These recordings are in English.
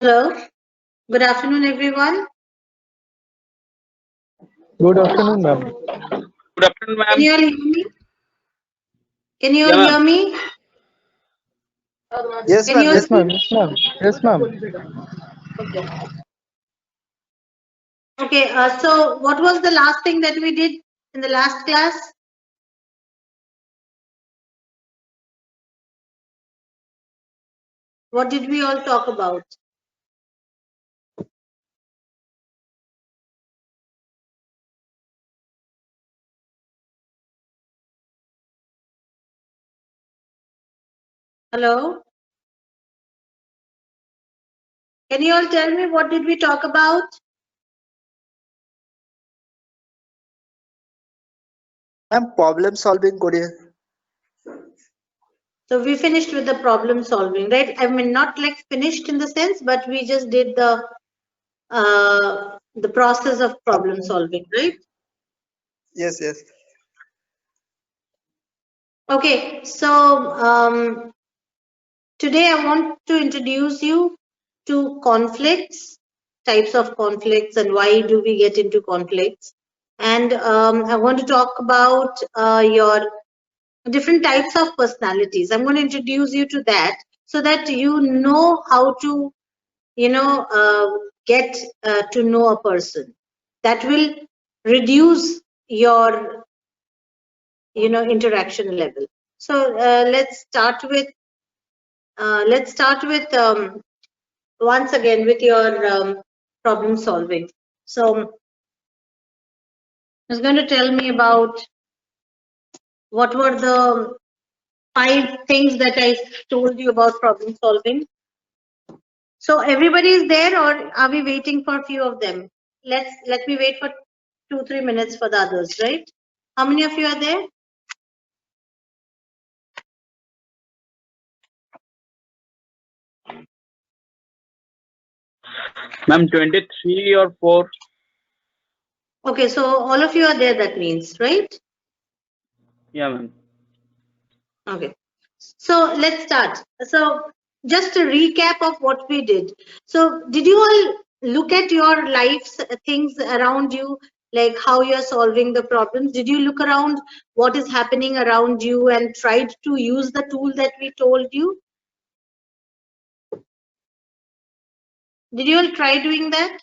Hello, good afternoon, everyone. Good afternoon, ma'am. Good afternoon, Can ma'am. you all hear me? Can you Yeah, all hear ma'am. me? Yes, Can you ma'am. all Yes, Yes, speak? ma'am. Yes, ma'am. Yes, ma'am. Okay. Okay. So, what was the last thing that we did in the last class? What did we all talk about? Hello. Can you all tell me what did we talk about? Ma'am, problem solving Korea. So we finished with the problem solving, right? I mean, not like finished in the sense, but we just did the process of problem solving, right? Yes, yes. Okay. So today I want to introduce you to conflicts, types of conflicts, and why do we get into conflicts. And I want to talk about your different types of personalities. I'm going to introduce you to that so that you know how to, get to know a person. That will reduce your, interaction level. So let's start with once again with your problem solving. So it's going to tell me about what were the 5 things that I told you about problem solving. So everybody is there, or are we waiting for a few of them? Let me wait for 2-3 minutes for the others, right? How many of you are there? Ma'am, 23 or 4. Okay, so all of you are there, that means, right? Yeah, ma'am. Okay. So let's start. So just a recap of what we did. So did you all look at your lives, things around you, like how you're solving the problems? Did you look around what is happening around you and tried to use the tool that we told you? Did you all try doing that?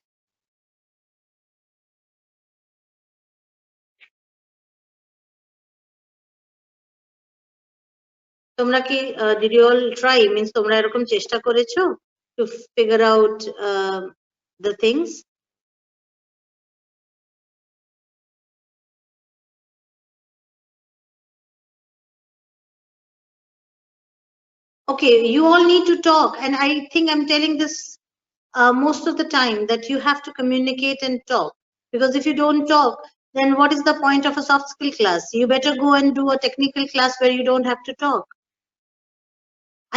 তোমরা কি did you all try, means তোমরা এরকম চেষ্টা করেছো to figure out the things? Okay, you all need to talk, and I think I'm telling this most of the time, that you have to communicate and talk, because if you don't talk, then what is the point of a soft skill class? You better go and do a technical class where you don't have to talk.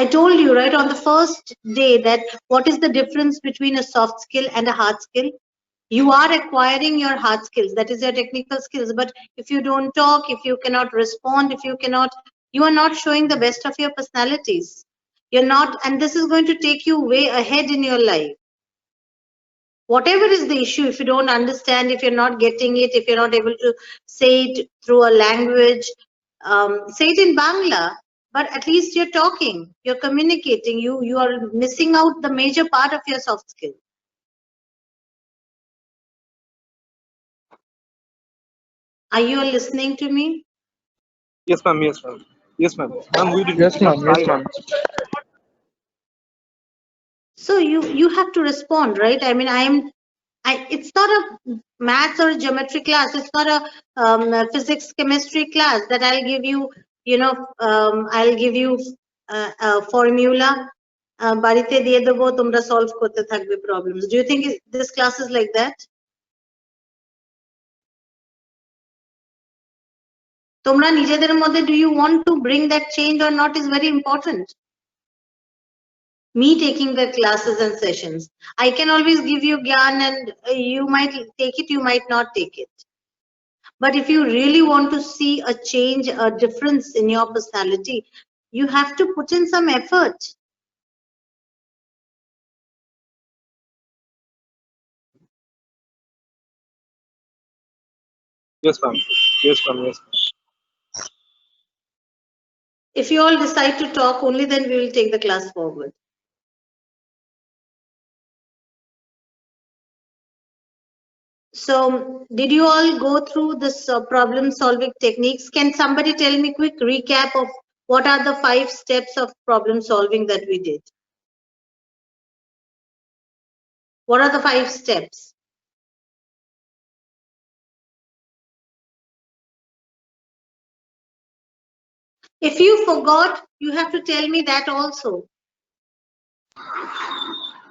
I told you, right, on the first day, that what is the difference between a soft skill and a hard skill? You are acquiring your hard skills, that is your technical skills, but if you don't talk, if you cannot respond, if you cannot, you are not showing the best of your personalities. You're not, and this is going to take you way ahead in your life. Whatever is the issue, if you don't understand, if you're not getting it, if you're not able to say it through a language, say it in Bangla, but at least you're talking, you're communicating, you are missing out the major part of your soft skill. Are you all listening to me? Yes, ma'am. Yes, ma'am. Yes, ma'am. Ma'am, we did. Yes, ma'am. Yes, ma'am. So you have to respond, right? I mean, it's not a maths or geometry class, it's not a physics chemistry class that I'll give you, I'll give you a formula, বাড়িতে দিয়ে দেবো, তোমরা solve করতে থাকবে problems. Do you think this class is like that? তোমরা নিজেদের মধ্যে, do you want to bring that change or not, is very important. Me taking the classes and sessions, I can always give you gyan, and you might take it, you might not take it. But if you really want to see a change, a difference in your personality, you have to put in some effort. Yes, ma'am. Yes, ma'am. Yes, ma'am. If you all decide to talk, only then we will take the class forward. So, did you all go through this problem solving techniques? Can somebody tell me quick recap of what are the 5 steps of problem solving that we did? What are the 5 steps? If you forgot, you have to tell me that also.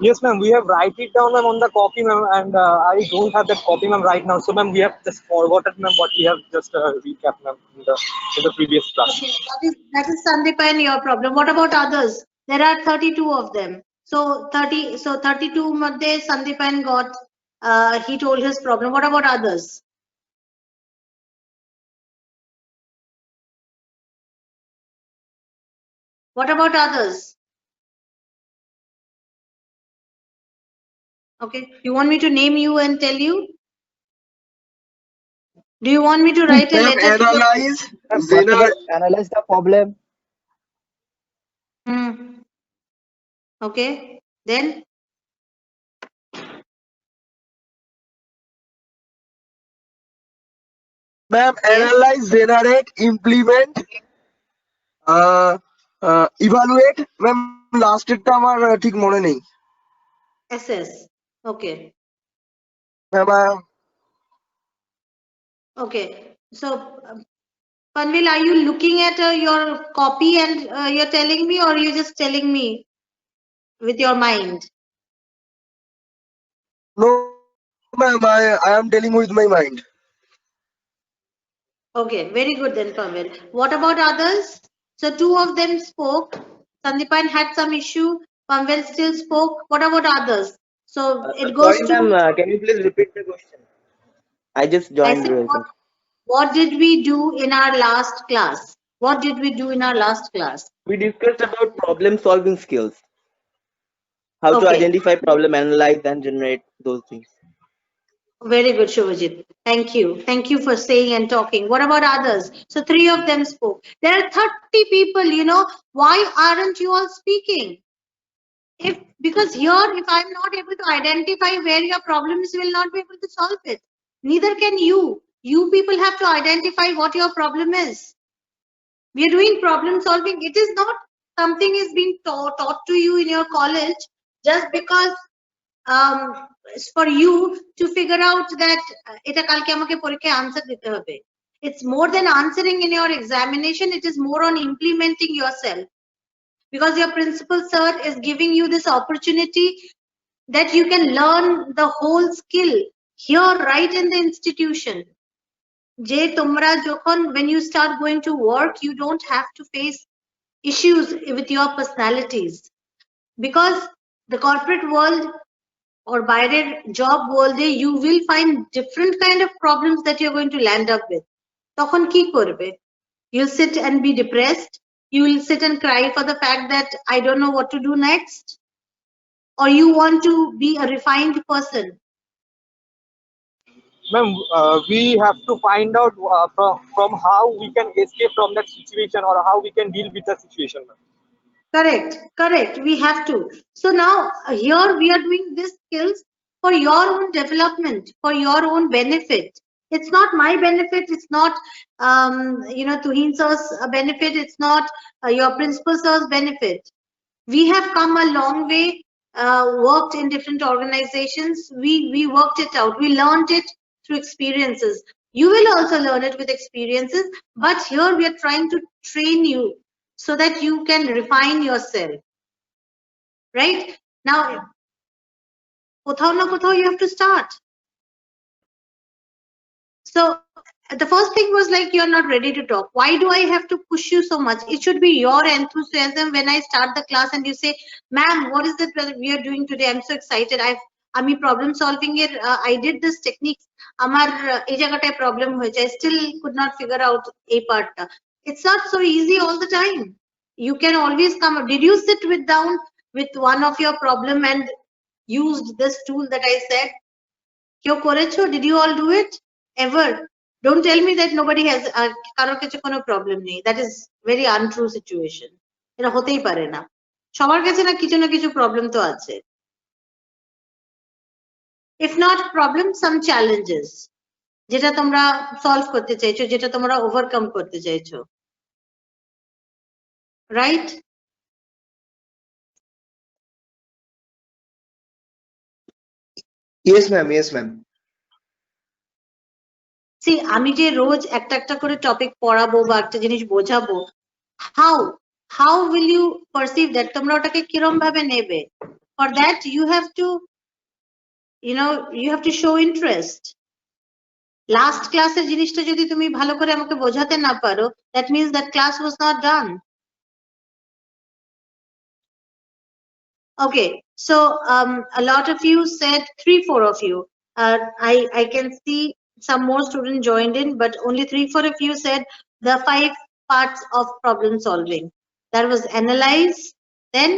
Yes, ma'am. We have write it down, ma'am, on the copy, ma'am, and I don't have that copy, ma'am, right now. So, ma'am, we have just forgotten, ma'am, what we have just recapped, ma'am, in the previous class. Okay, that is Sandeepan, your problem. What about others? There are 32 of them. So 32 madhe Sandeepan got, he told his problem. What about others? What about others? Okay, you want me to name you and tell you? Do you want me to write a letter? Analyze, Whatever, analyze the problem. Okay, then ma'am, yes. analyze, generate, implement, evaluate. ma'am, last এটা আমার ঠিক মনে নেই। Assess. Okay. ma'am, Okay. So, Panvel, are you looking at your copy and you're telling me, or you're just telling me with your mind? no, ma'am, I am dealing with my mind. Okay, very good then, Panvel. What about others? So 2 of them spoke. Sandeepan had some issue. Panvel still spoke. What about others? So it goes Sorry, to. ma'am. Can you please repeat the question? I just I joined said, recently. what did we do in our last class? What did we do in our last class? We discussed about problem-solving skills. How to Okay. identify problem, analyze, and generate those things. Very good, Shubhajit. Thank you. Thank you for saying and talking. What about others? So 3 of them spoke. There are 30 people, you know. Why aren't you all speaking? Because here, if I'm not able to identify where your problem is, you will not be able to solve it. Neither can you. You people have to identify what your problem is. We are doing problem solving. It is not something is being taught to you in your college just because it's for you to figure out that এটা কালকে আমাকে পরীক্ষায় answer দিতে হবে. It's more than answering in your examination. It is more on implementing yourself. Because your principal sir is giving you this opportunity that you can learn the whole skill here right in the institution. Je tumra jokhon when you start going to work, you don't have to face issues with your personalities, because the corporate world or বাইরের job world you will find different kind of problems that you're going to land up with. তখন কি করবে? You'll sit and be depressed. You will sit and cry for the fact that I don't know what to do next. Or you want to be a refined person. Ma'am, we have to find out from how we can escape from that situation, or how we can deal with the situation, ma'am. Correct. We have to. So now here we are doing these skills for your own development, for your own benefit. It's not my benefit. It's not, Tuhin sir's benefit. It's not your principal sir's benefit. We have come a long way, worked in different organizations. We worked it out. We learned it through experiences. You will also learn it with experiences, but here we are trying to train you so that you can refine yourself. Right? Now, kothao na kothao you have to start. So the first thing was like, you're not ready to talk. Why do I have to push you so much? It should be your enthusiasm when I start the class and you say, ma'am, what is it that we are doing today? I'm so excited. আমি problem solving এর I did this technique. আমার এই জায়গাটায় problem হয়েছে. I still could not figure out এই পার্টটা. It's not so easy all the time. You can always come up. Did you sit down with one of your problem and used this tool that I said? কেউ করেছো? Did you all do it ever? Don't tell me that nobody has কারোর কাছে কোনো problem নেই. That is very untrue situation. এটা হতেই পারে না. সবার কাছে না কিছু problem তো আছে. If not problem, some challenges. যেটা তোমরা solve করতে চাইছো, যেটা তোমরা overcome করতে চাইছো. Right? Yes, ma'am. Yes, ma'am. See, আমি যে রোজ একটা করে টপিক পড়াবো বা একটা জিনিস বোঝাবো, how will you perceive that? তোমরা ওটাকে কিরম ভাবে নেবে? For that you have to show interest. Last ক্লাসের জিনিসটা যদি তুমি ভালো করে আমাকে বোঝাতে না পারো, that means that class was not done. Okay, so a lot of you said 3-4 of you. I can see some more students joined in, but only 3-4 of you said the 5 parts of problem solving. That was analyze, then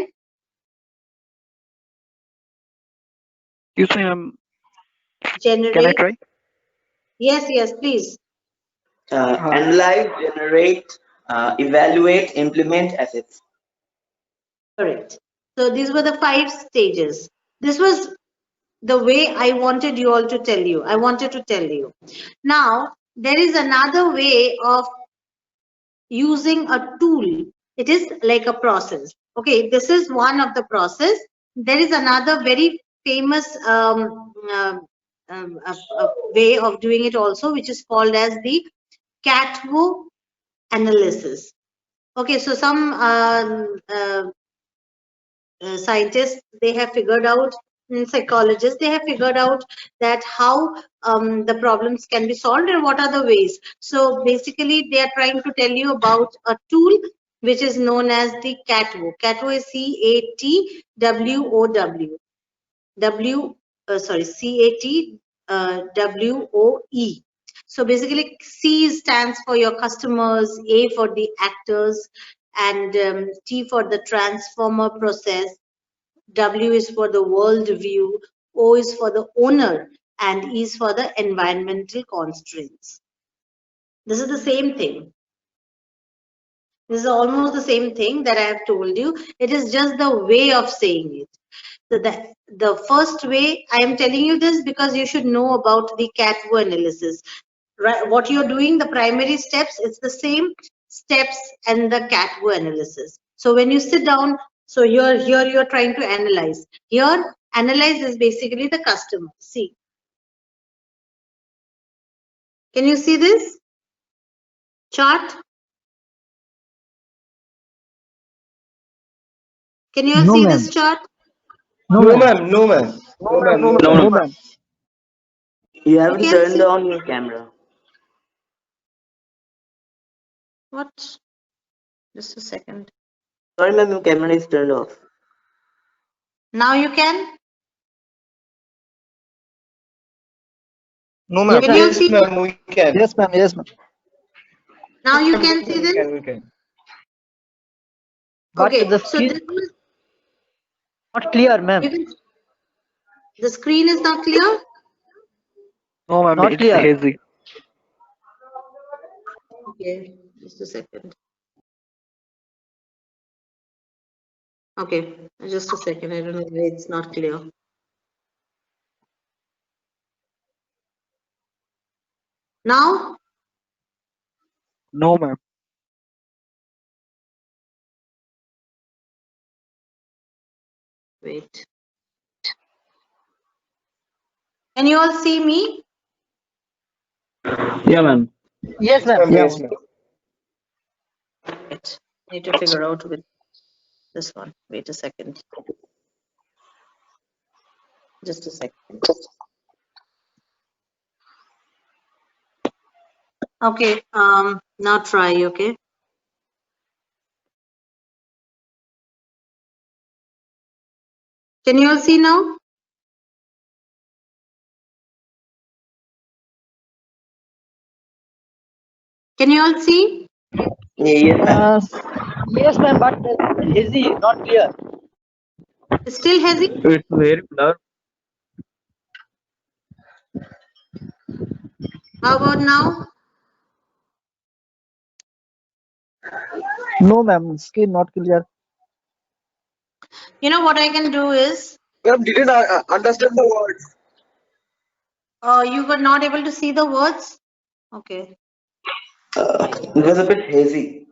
Excuse me, generate. can I try? Yes, please. Analyze, generate, evaluate, implement, assess. Correct. So these were the 5 stages. This was the way I wanted you all to tell you. I wanted to tell you. Now, there is another way of using a tool. It is like a process. Okay, this is one of the process. There is another very famous way of doing it also, which is called as the CATWO analysis. Okay, so some scientists, they have figured out, psychologists, they have figured out that how the problems can be solved and what are the ways. So basically they are trying to tell you about a tool which is known as the CATWO. CATWO is CATWOE. So basically C stands for your customers, A for the actors, and T for the transformer process, W is for the world view, O is for the owner, and E is for the environmental constraints. This is the same thing. This is almost the same thing that I have told you. It is just the way of saying it. So the first way, I am telling you this because you should know about the CATWO analysis. Right, what you're doing, the primary steps, it's the same steps and the CATWO analysis. So when you sit down, so you're trying to analyze. Here, analyze is basically the customer. See. Can you see this chart? Can you all No, see ma'am. this chart? No, No, ma'am. ma'am. No, ma'am. No, ma'am. No, No, No, no. ma'am. You haven't can turned see- on your camera. What? Just a second. Sorry, ma'am, your camera is turned off. Now you can? No, ma'am. Can you Yes, see? ma'am. We can. Yes, ma'am. Yes, ma'am. Now you can see We this? can. We can. But Okay, the so screen this was, not clear, ma'am. you can, the screen is not clear? No, ma'am, Not it's clear. hazy. Okay, just a second. Okay, just a second. I don't know why it's not clear. Now, No, ma'am. wait. Can you all see me? Yeah, ma'am. Yes, ma'am. Yes, ma'am. Wait, need to figure out with this one. Wait a second. Just a second. Okay, now try, okay? Can you all see now? Can you all see? Yes, ma'am. Yes, ma'am. But hazy, not clear. It's still hazy? It's very blur. How about now? No, ma'am. Screen not clear. You know what I can do is, Ma'am, didn't understand the words. you were not able to see the words. Okay, It was a bit hazy.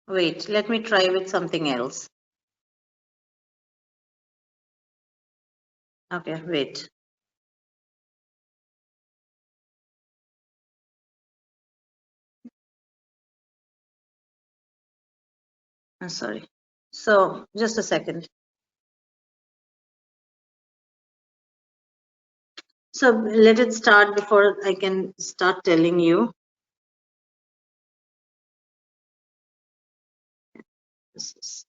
wait, let me try with something else. Okay, wait. I'm sorry. So just a second. So let it start before I can start telling you. This is-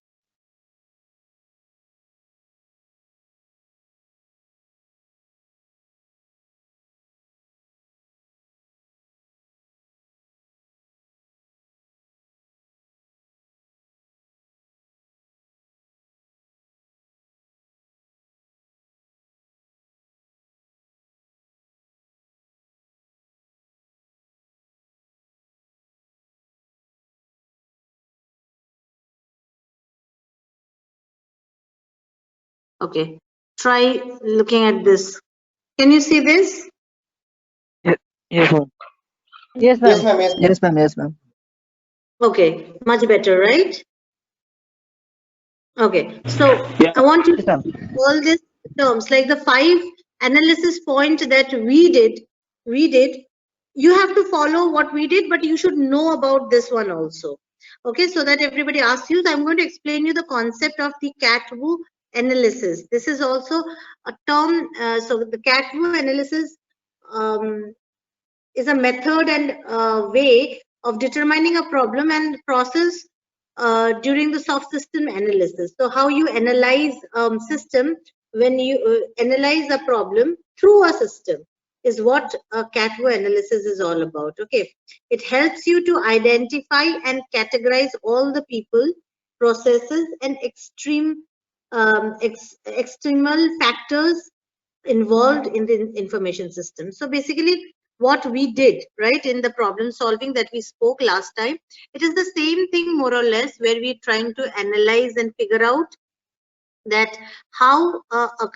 Okay, try looking at this. Can you see this? Yes, ma'am. Yes, Yes, ma'am. ma'am. Yes, ma'am. Yes, ma'am. Yes, ma'am. Okay, much better, right? Okay, so Yeah. I want you Yes, to ma'am. all these terms, like the 5 analysis point that we did, you have to follow what we did, but you should know about this one also. Okay, so that everybody asks you, so I'm going to explain you the concept of the CAT-WU analysis. This is also a term, so the CAT-WU analysis is a method and way of determining a problem and process during the soft system analysis. So how you analyze system when you analyze a problem through a system is what CAT-WU analysis is all about. Okay, it helps you to identify and categorize all the people, processes, and external factors involved in the information system. So basically what we did, right, in the problem solving that we spoke last time, it is the same thing more or less, where we're trying to analyze and figure out that how a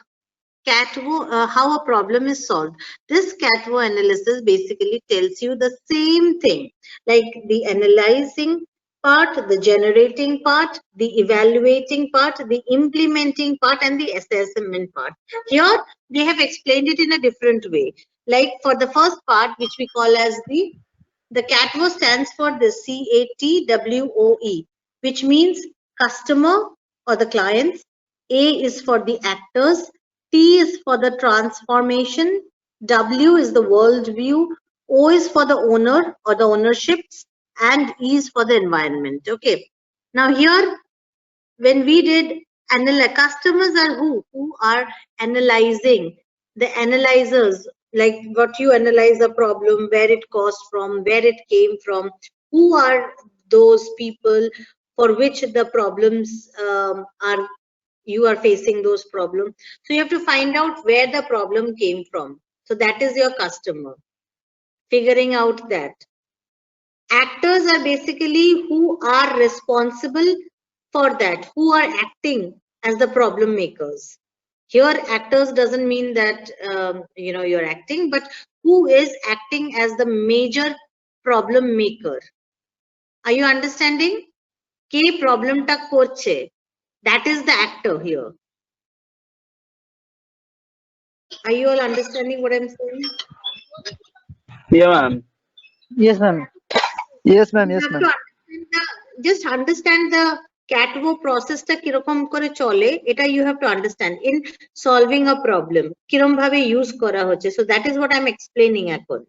CAT-WU, how a problem is solved. This CAT-WU analysis basically tells you the same thing, like the analyzing part, the generating part, the evaluating part, the implementing part, and the assessment part. Here they have explained it in a different way. Like for the first part, which we call as the CAT-WU stands for the CATWOE, which means customer or the clients. A is for the actors, T is for the transformation, W is the world view, O is for the owner or the ownerships, and E is for the environment. Okay. Now here, when we did customers are who are analyzing, the analyzers, like what you analyze a problem, where it caused from, where it came from, who are those people for which the problems are, you are facing those problems. So you have to find out where the problem came from. So that is your customer, figuring out that. Actors are basically who are responsible for that, who are acting as the problem makers. Here actors doesn't mean that you're acting, but who is acting as the major problem maker. Are you understanding? Ke problem ta korche, that is the actor here. Are you all understanding what I'm saying? Yeah, ma'am. Yes, ma'am. Yes, ma'am. Yes, ma'am. Just understand the CAT-WU process ta kirokom kore chole, eta you have to understand in solving a problem kirom bhabe use kora hocche. So that is what I'm explaining ekhon.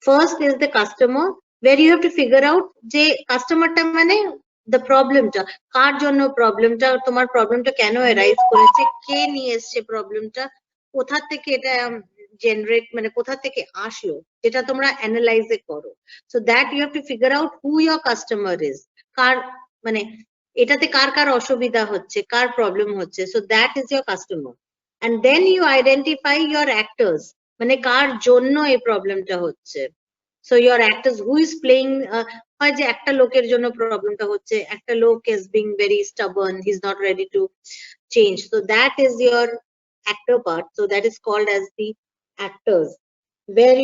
First is the customer, where you have to figure out je customer ta mane the problem ta kar jonno problem ta tomar problem ta keno arise koreche, ke niye esche problem ta, kotha theke eta generate মানে কোথা থেকে আসলো, যেটা তোমরা analyze করো। So that you have to figure out who your customer is, কার মানে এটাতে কার কার অসুবিধা হচ্ছে, কার প্রবলেম হচ্ছে। So that is your customer, and then you identify your actors, মানে কার জন্য এই প্রবলেমটা হচ্ছে। So your actors, who is playing হয় যে একটা লোকের জন্য প্রবলেমটা হচ্ছে, একটা লোক is being very stubborn, he's not ready to change. So that is your actor part. So that is called as the actors, where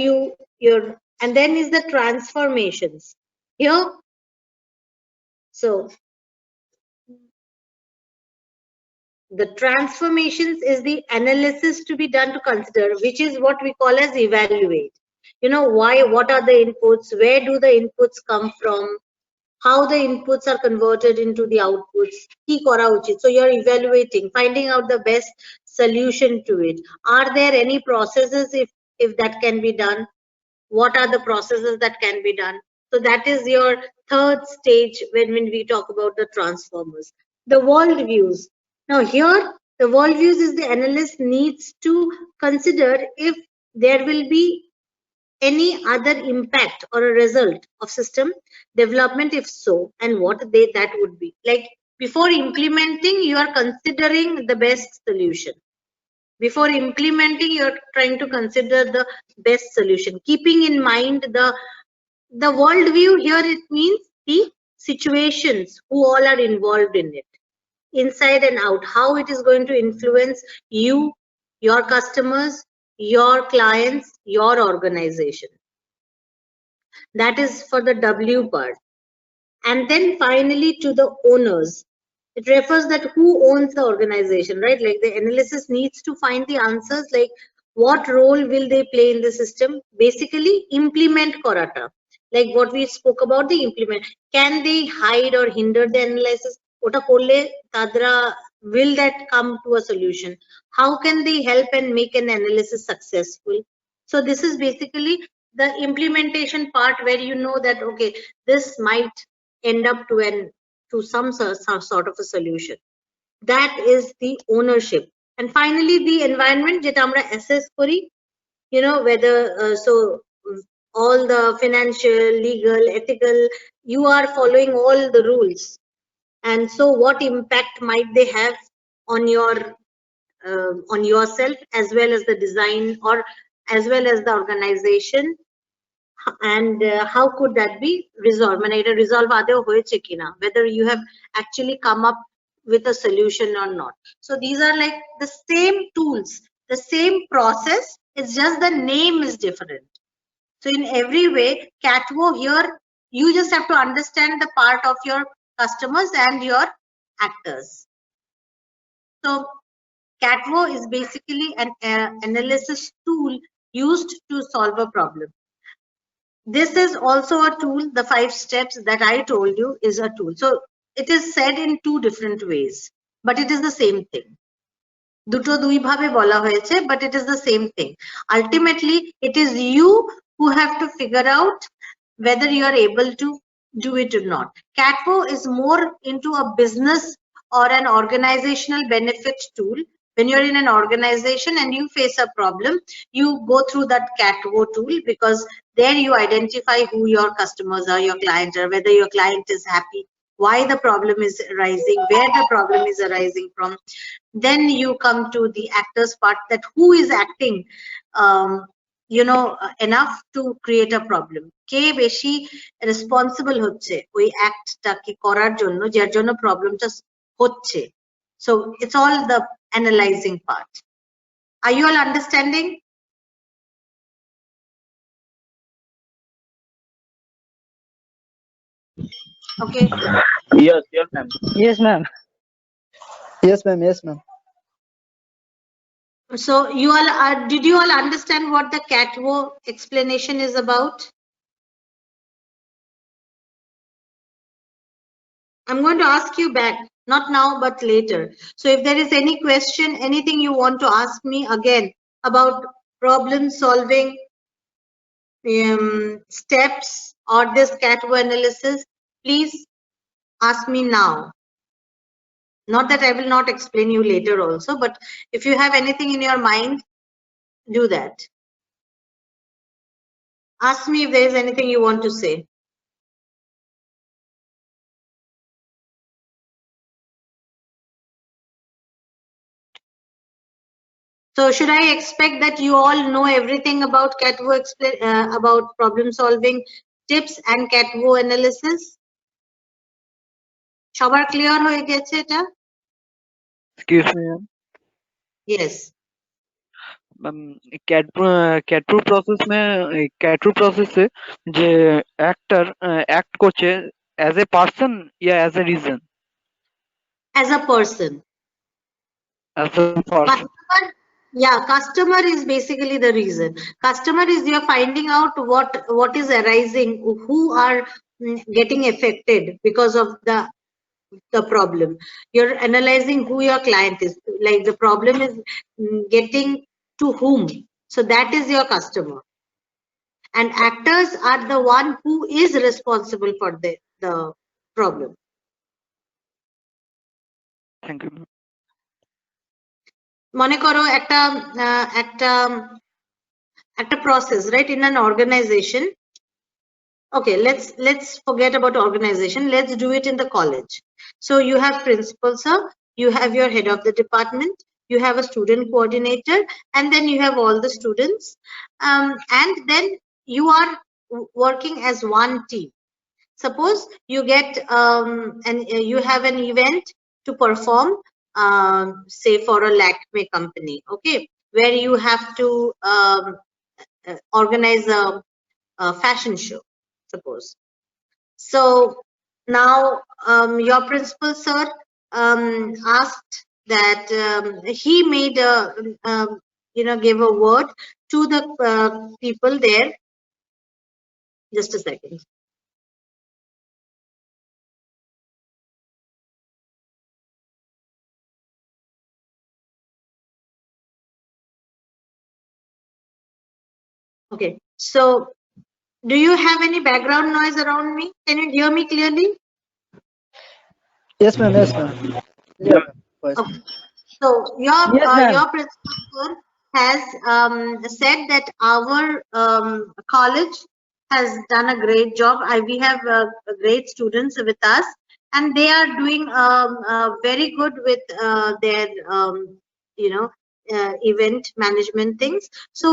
your and then is the transformations here. So the transformations is the analysis to be done to consider, which is what we call as evaluate. You know, why, what are the inputs, where do the inputs come from, how the inputs are converted into the outputs. Ki kora uchit. So you're evaluating, finding out the best solution to it. Are there any processes if that can be done? What are the processes that can be done? So that is your third stage when we talk about the transformers. The world views. Now here, the world views is the analyst needs to consider if there will be any other impact or a result of system development, if so, and what that would be. Like before implementing, you are considering the best solution. Before implementing, you're trying to consider the best solution, keeping in mind the world view. Here it means the situations, who all are involved in it, inside and out, how it is going to influence you, your customers, your clients, your organization. That is for the W part. And then finally to the owners. It refers that who owns the organization, right? Like the analysis needs to find the answers, like what role will they play in the system? Basically, implement korata. Like what we spoke about, the implement. Can they hide or hinder the analysis? Ota korle tadra, will that come to a solution? How can they help and make an analysis successful? So this is basically the implementation part, where you know that okay, this might end up to some sort of a solution. That is the ownership. And finally, the environment, jeta amra assess kori, you know, whether so all the financial, legal, ethical, you are following all the rules, and so what impact might they have on your on yourself, as well as the design, or as well as the organization, and how could that be resolved? Whether you have actually come up with a solution or not. So these are like the same tools, the same process, it's just the name is different. So in every way, CATWO here, you just have to understand the part of your customers and your actors. So CATWO is basically an analysis tool used to solve a problem. This is also a tool. The 5 steps that I told you is a tool. So it is said in 2 different ways, but it is the same thing. Duto dui bhabe bola hoyeche, but it is the same thing. Ultimately, it is you who have to figure out whether you are able to do it or not. CATWO is more into a business or an organizational benefit tool. When you're in an organization and you face a problem, you go through that CATWO tool, because there you identify who your customers are, your clients are, whether your client is happy, why the problem is arising, where the problem is arising from. Then you come to the actors part, that who is acting you know, enough to create a problem. Ke beshi responsible hocche oi act ta ki korar jonno jar jonno problem ta hocche. So it's all the analyzing part. Are you all understanding? Okay. Yes, yes, ma'am. Yes, ma'am. Yes, ma'am. Yes, ma'am. So you all did you all understand what the CATWO explanation is about? I'm going to ask you back, not now, but later. So if there is any question, anything you want to ask me again about problem solving steps or this CATWO analysis, please ask me now. Not that I will not explain you later also, but if you have anything in your mind, do that. Ask me if there is anything you want to say. So should I expect that you all know everything about CATWO, about problem solving tips and CATVO analysis. সবার clear হয়ে গেছে এটা? Excuse me, ma'am. Yes. कैटरू process से जे actor act করছে as a person या as a reason? As a person. As a person. Customer is basically the reason. Customer is you're finding out what is arising, who are getting affected because of the problem. You're analyzing who your client is, like the problem is getting to whom. So that is your customer. And actors are the one who is responsible for the problem. Thank you. মনে করো একটা process, right, in an organization. Okay, let's forget about organization. Let's do it in the college. So you have principal sir, you have your head of the department, you have a student coordinator, and then you have all the students, and then you are working as one team. Suppose you get and you have an event to perform, say for a Lakme company, okay, where you have to organize a fashion show, suppose. So now your principal sir asked that he made a gave a word to the people there. Just a second. Okay, so do you have any background noise around me? Can you hear me clearly? Yes, ma'am. Yes, ma'am. Yeah. Okay. So your principal has said that our college has done a great job. We have great students with us, and they are doing very good with their event management things. So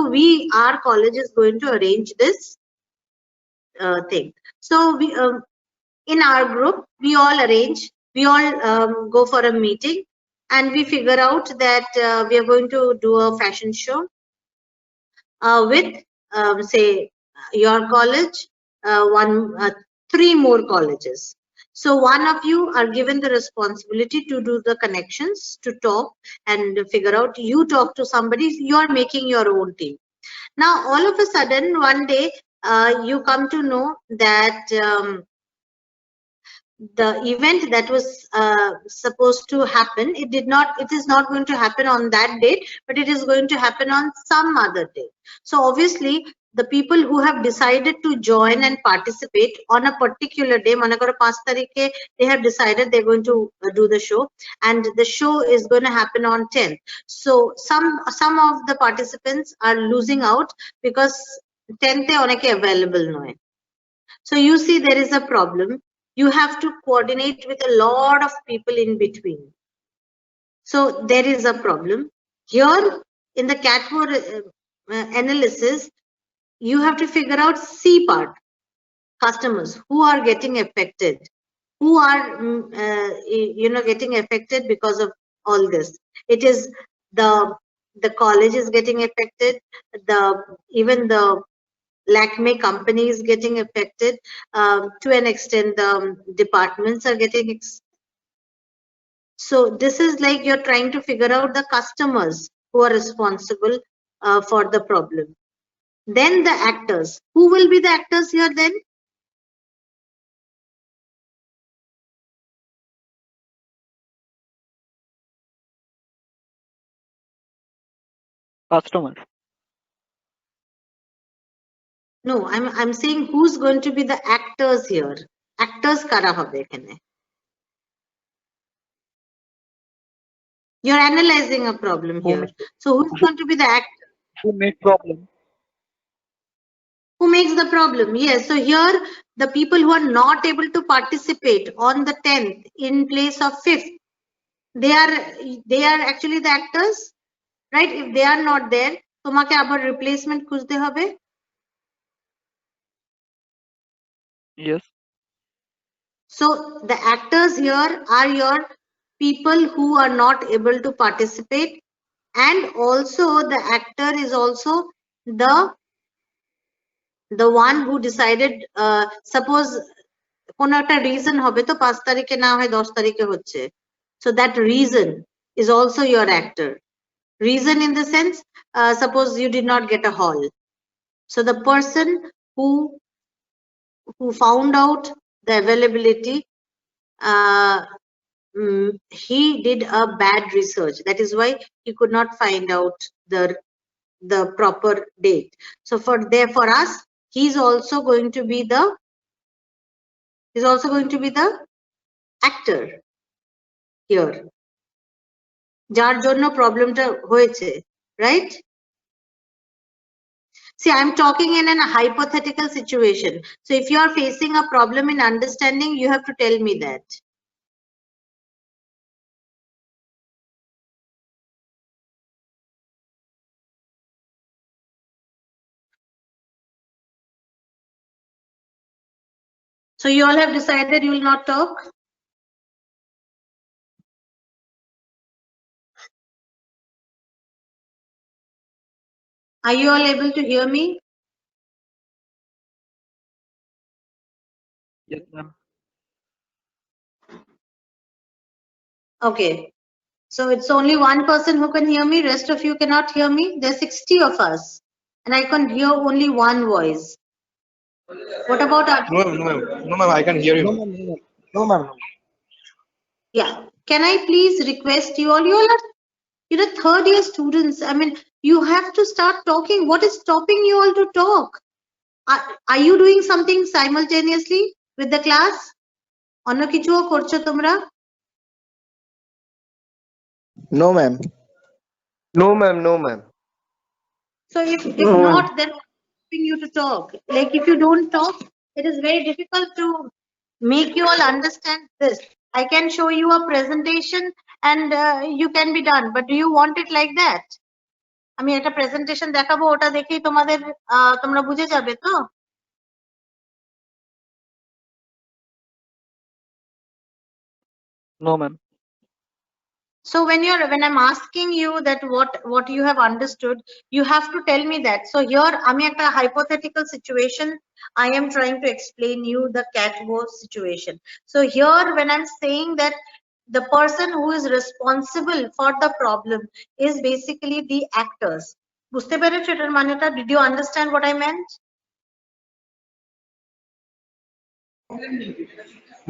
our college is going to arrange this thing. So we in our group we all go for a meeting, and we figure out that we are going to do a fashion show with say your college, 3 more colleges. So one of you are given the responsibility to do the connections, to talk and figure out. You talk to somebody, you are making your own team. Now all of a sudden one day you come to know that the event that was supposed to happen, it is not going to happen on that date, but it is going to happen on some other day. So obviously the people who have decided to join and participate on a particular day, manakaro 5 tarikhe, they have decided they're going to do the show, and the show is going to happen on 10th. So some of the participants are losing out because 10th oneke available noy. So you see there is a problem. You have to coordinate with a lot of people in between. So there is a problem. Here in the CATVO analysis, you have to figure out C part, customers who are getting affected, who are getting affected because of all this. It is the college is getting affected, even the Lakme company is getting affected, to an extent the departments are getting so this is like you're trying to figure out the customers who are responsible for the problem. Then the actors. Who will be the actors here then? Customer. No, I'm saying who's going to be the actors here. Actors kara hobe ekhane. You're analyzing a problem here. So who's going to be the actor? Who makes problem? Who makes the problem? Yes. So here the people who are not able to participate on the 10th in place of 5th, they are actually the actors, right? If they are not there, tomake abar replacement khujte hobe. Yes. So the actors here are your people who are not able to participate, and also the actor is also the one who decided, suppose কোন একটা reason হবে তো 5 তারিখে না হয় 10 তারিখে হচ্ছে, so that reason is also your actor. Reason in the sense, suppose you did not get a hall, so the person who found out the availability, he did a bad research, that is why he could not find out the proper date. So for us, he's also going to be the actor here, যার জন্য প্রবলেমটা হয়েছে, right? See, I'm talking in a hypothetical situation, so if you are facing a problem in understanding, you have to tell me that. So you all have decided you will not talk? Are you all able to hear me? Yes, ma'am. Okay, so it's only one person who can hear me, rest of you cannot hear me. There's 60 of us and I can hear only one voice. What about No, ma'am, I can hear you. No, ma'am. Yeah, can I please request you all are, third year students, I mean, you have to start talking. What is stopping you all to talk? Are you doing something simultaneously with the class? অন্য কিছুও করছো তোমরা? No, ma'am. No, ma'am. No, ma'am. So if not, then what's stopping you to talk? Like if you don't talk, it is very difficult to make you all understand this. I can show you a presentation and you can be done, but do you want it like that? আমি একটা presentation দেখাবো, ওটা দেখেই তোমাদের তোমরা বুঝে যাবে তো? No, ma'am. So when I'm asking you that what you have understood, you have to tell me that. So here আমি একটা hypothetical situation, I am trying to explain you the cat war situation. So here when I'm saying that the person who is responsible for the problem is basically the actors. বুঝতে পেরেছো এটার মানেটা? Did you understand what I meant?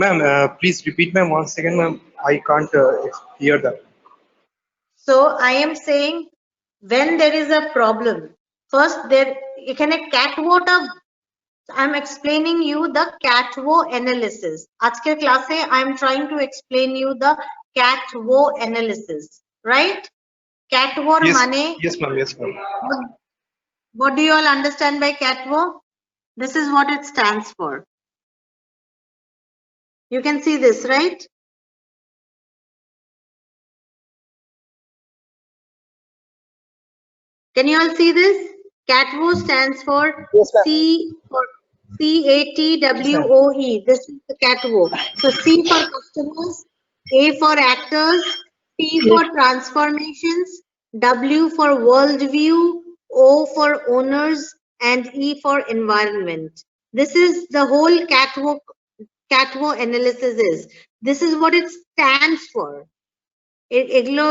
Ma'am, please repeat, ma'am, once again, ma'am. I can't hear that. So I am saying when there is a problem, first এখানে cat war-টা I'm explaining you the cat war analysis. আজকের ক্লাসে I'm trying to explain you the cat war analysis, right? Cat war Yes, মানে yes, ma'am. Yes, ma'am. what do you all understand by cat war? This is what it stands for. You can see this, right? Can you all see this? CATWO stands for Yes, ma'am. CATWOE. This is the CATWO. So C for customers, A for actors, T for transformations, W for worldview, O for owners, and E for environment. This is the whole CATWO analysis is. This is what it stands for. এগুলো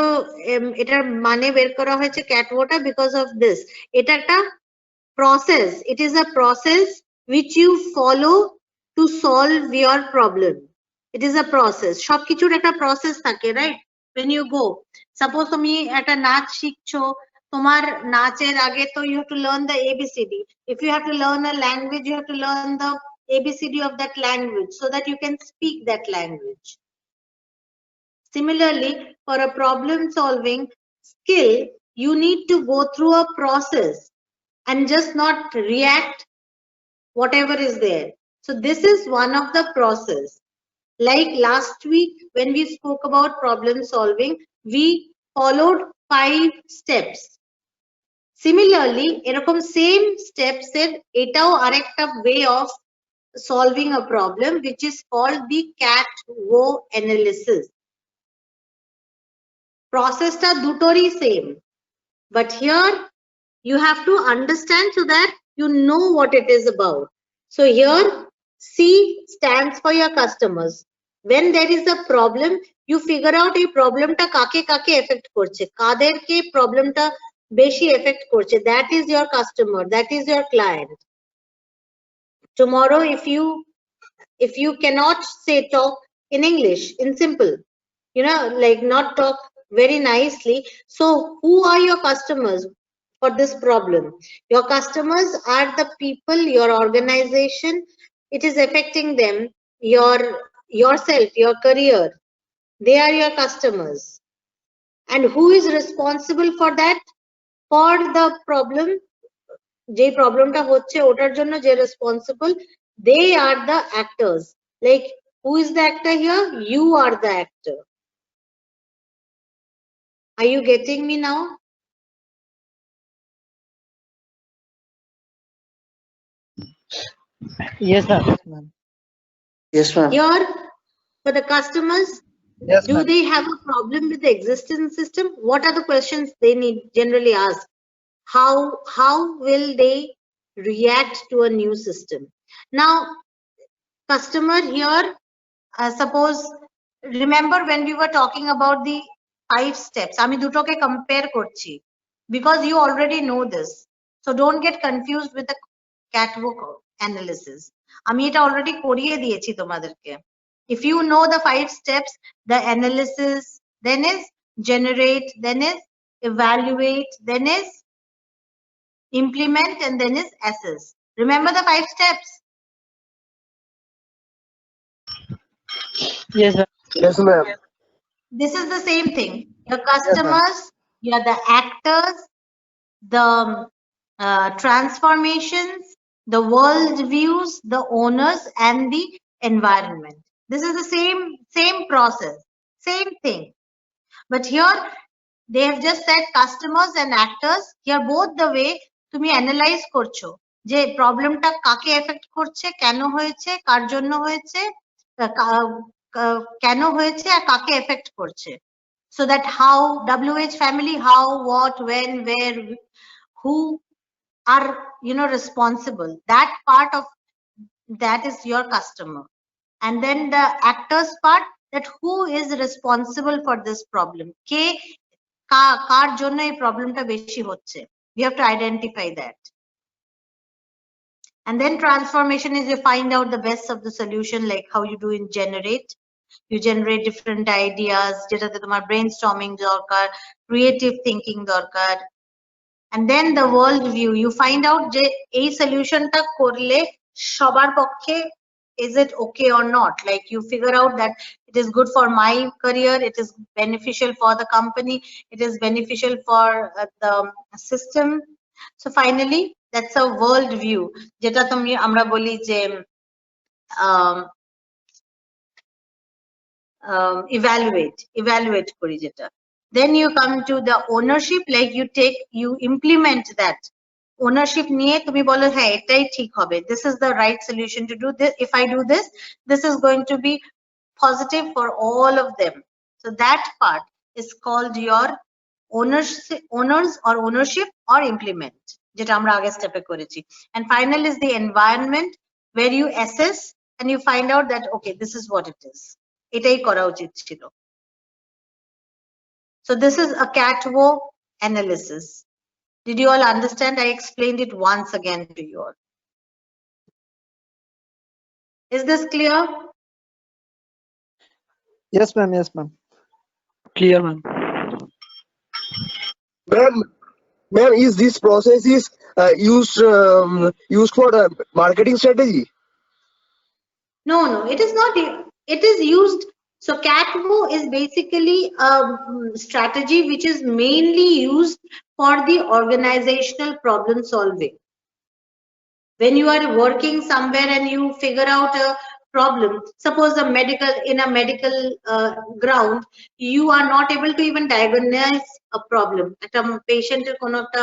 এটার মানে বের করা হয়েছে ক্যাটওটা because of this. এটা একটা process, it is a process which you follow to solve your problem. It is a process. সবকিছুর একটা প্রসেস থাকে, right? when you go, suppose তুমি একটা নাচ শিখছো, তোমার নাচের আগে তো you have to learn the ABCD. If you have to learn a language, you have to learn the ABCD of that language so that you can speak that language. Similarly, for a problem solving skill, you need to go through a process and just not react whatever is there. So this is one of the process. Like last week when we spoke about problem solving, we followed 5 steps. Similarly, এরকম same steps এর এটাও আরেকটা way of solving a problem which is called the CAT-WO analysis. Process ta dutori same, but here you have to understand so that you know what it is about. So here C stands for your customers. When there is a problem, you figure out a problem ta kake kake affect korche, kaderke problem ta beshi affect korche. That is your customer, that is your client. Tomorrow if you cannot say talk in English in simple, you know, like not talk very nicely, so who are your customers for this problem? Your customers are the people, your organization, it is affecting them, yourself, your career, they are your customers. And who is responsible for that? For the problem, যে প্রবলেমটা হচ্ছে ওটার জন্য যে responsible, they are the actors. Like, who is the actor here? You are the actor. Are you getting me now? Yes, sir. Yes, ma'am. Yes, ma'am. Here, for the customers, Yes, do ma'am. they have a problem with the existing system? What are the questions they need generally ask? How will they react to a new system? Now, customer here, suppose, remember when we were talking about the 5 steps, আমি দুটোকে compare করছি because you already know this, so don't get confused with the CAT-WO analysis. আমি এটা already করিয়ে দিয়েছি তোমাদেরকে. If you know the 5 steps, the analysis, then is generate, then is evaluate, then is implement, and then is assess. Remember the 5 steps? Yes, sir. Yes, ma'am. This is the same thing. Your customers, you are the actors, the transformations, the world views, the owners, and the environment. This is the same process, same thing. But here they have just said customers and actors. Here both the way তুমি analyze করছো যে প্রবলেমটা কাকে effect করছে, কেন হয়েছে, কার জন্য হয়েছে, কেন হয়েছে আর কাকে এফেক্ট করছে. So that how, WH family, how, what, when, where, who are, you know, responsible. That part of that is your customer. And then the actors part, that who is responsible for this problem, কে কার জন্য এই প্রবলেমটা বেশি হচ্ছে. You have to identify that. And then transformation is you find out the best of the solution, like how you do in generate. You generate different ideas, যেটাতে তোমার brainstorming দরকার, creative thinking দরকার. And then the world view, you find out যে এই solutionটা করলে সবার পক্ষে is it okay or not. Like you figure out that it is good for my career, it is beneficial for the company, it is beneficial for the system. So finally, that's a world view, যেটা তুমি আমরা বলি যে evaluate করি যেটা. Then you come to the ownership, like you implement that ownership নিয়ে তুমি বলো হ্যাঁ এটাই ঠিক হবে, this is the right solution to do this. If I do this, this is going to be positive for all of them. So that part is called your owners or ownership or implement, যেটা আমরা আগের স্টেপে করেছি. And final is the environment, where you assess and you find out that okay, this is what it is, এটাই করা উচিত ছিল. So this is a CAT-WO analysis. Did you all understand? I explained it once again to you all. Is this clear? Yes, ma'am. Yes, ma'am. Clear, ma'am. Ma'am, is this process is used for marketing strategy? No, it is not. It is used. So CAT-WO is basically a strategy which is mainly used for the organizational problem solving. When you are working somewhere and you figure out a problem, suppose in a medical ground, you are not able to even diagnose a problem. একটা patient এর কোনো একটা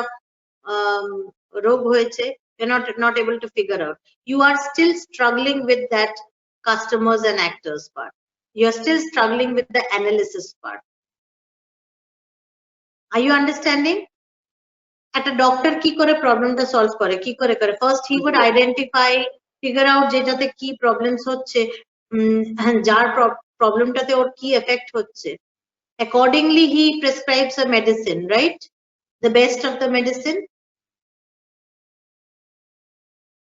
রোগ হয়েছে, you're not able to figure out. You are still struggling with that customers and actors part. You're still struggling with the analysis part. Are you understanding? At a doctor ki kore problem ta solve kore, ki kore kore. First he would identify, figure out যেটাতে কি problems হচ্ছে, যার problemটাতে ওর কি effect হচ্ছে. Accordingly he prescribes a medicine, right? The best of the medicine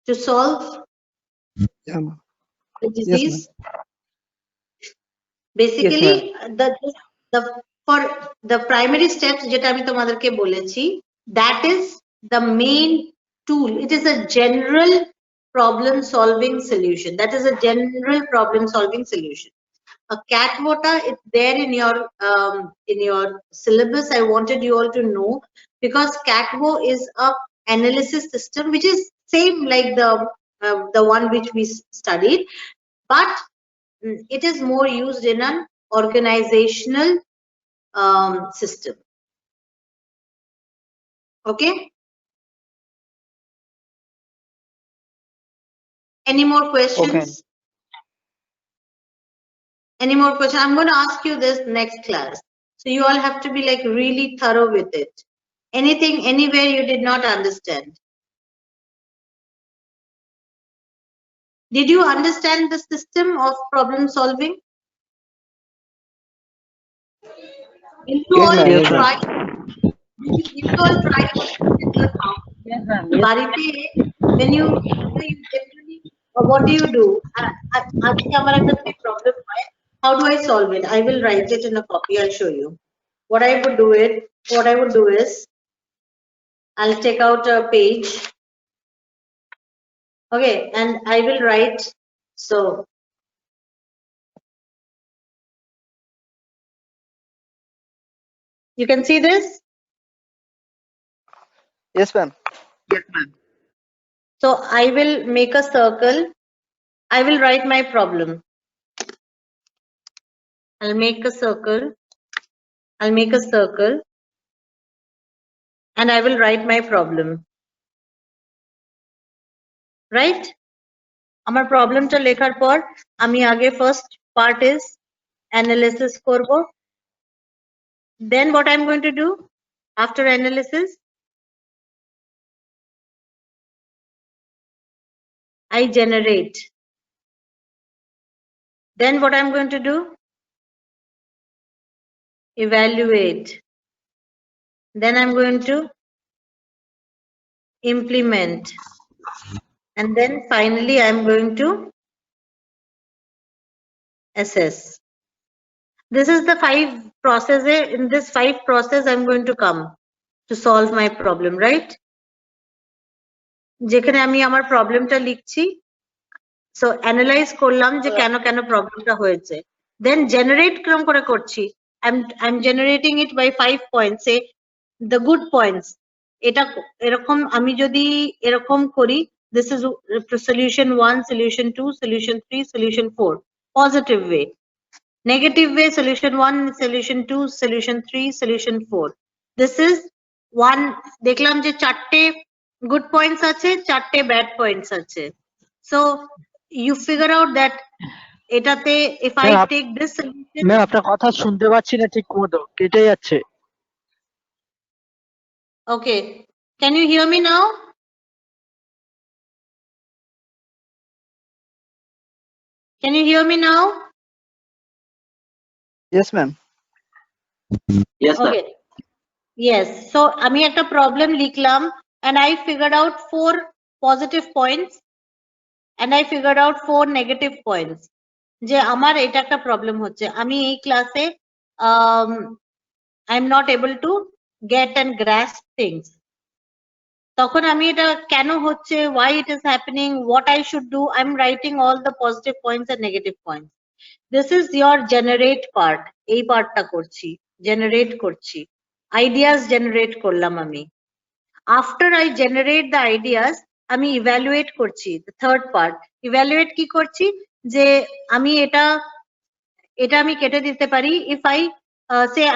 to solve Yeah, ma'am. the Yes, disease. Yes, Basically for the primary steps যেটা আমি তোমাদেরকে বলেছি, that is the main tool. It is a general problem solving solution. That is a general problem solving solution. A CATVOTA, it's there in your syllabus. I wanted you all to know, because CATVO is a analysis system which is same like the one which we studied, but it is more used in an organizational system. Okay. Any more questions? Okay. Any more questions? I'm going to ask you this next class. So you all have to be like really thorough with it. Anything, anywhere you did not understand. Did you understand the system of problem solving? Will you Yes, all ma'am. Yes, try? ma'am. Will you all try with your house? বাড়িতে when you generally, what do you do? আজকে আমার একটা problem হয়. How do I solve it? I will write it in a copy. I'll show you. What I would do is I'll take out a page. Okay, and I will write. So you can see this. Yes, ma'am. So I will make a circle. I will write my problem. I'll make a circle. I'll make a circle. And I will write my problem. Right? আমার প্রবলেমটা লেখার পর আমি আগে first part is analysis করব. Then what I'm going to do after analysis? I generate. Then what I'm going to do? Evaluate. Then I'm going to implement. And then finally I'm going to assess. This is the 5 processes. In this 5 process I'm going to come to solve my problem, right? যেখানে আমি আমার প্রবলেমটা লিখছি, so analyse করলাম যে কেন কেন প্রবলেমটা হয়েছে, দেন জেনারেট কিরকম করে করছি, I'm generating it by 5 points. Say the good points. এটা এরকম আমি যদি এরকম করি, this is solution 1, solution 2, solution 3, solution 4, positive way. Negative way, solution 1, solution 2, solution 3, solution 4. This is one. দেখলাম যে 4টে good points আছে, 4টে bad points আছে. So you figure out that এটাতে if I take this solution. Ma'am আপনার কথা শুনতে পাচ্ছি না ঠিক মতো, কেটে যাচ্ছে. Okay, can you hear me now? Can you hear me now? Yes, ma'am. Yes, sir. Okay. Yes. So আমি একটা problem লিখলাম and I figured out 4 positive points and I figured out 4 negative points. যে আমার এটা একটা problem হচ্ছে, আমি এই ক্লাসে I'm not able to get and grasp things. তখন আমি এটা কেন হচ্ছে, why it is happening, what I should do, I'm writing all the positive points and negative points. This is your generate part. এই পার্টটা করছি, generate করছি, ideas generate করলাম আমি. After I generate the ideas, আমি evaluate করছি, the third part. Evaluate কি করছি, যে আমি এটা আমি কেটে দিতে পারি. If I say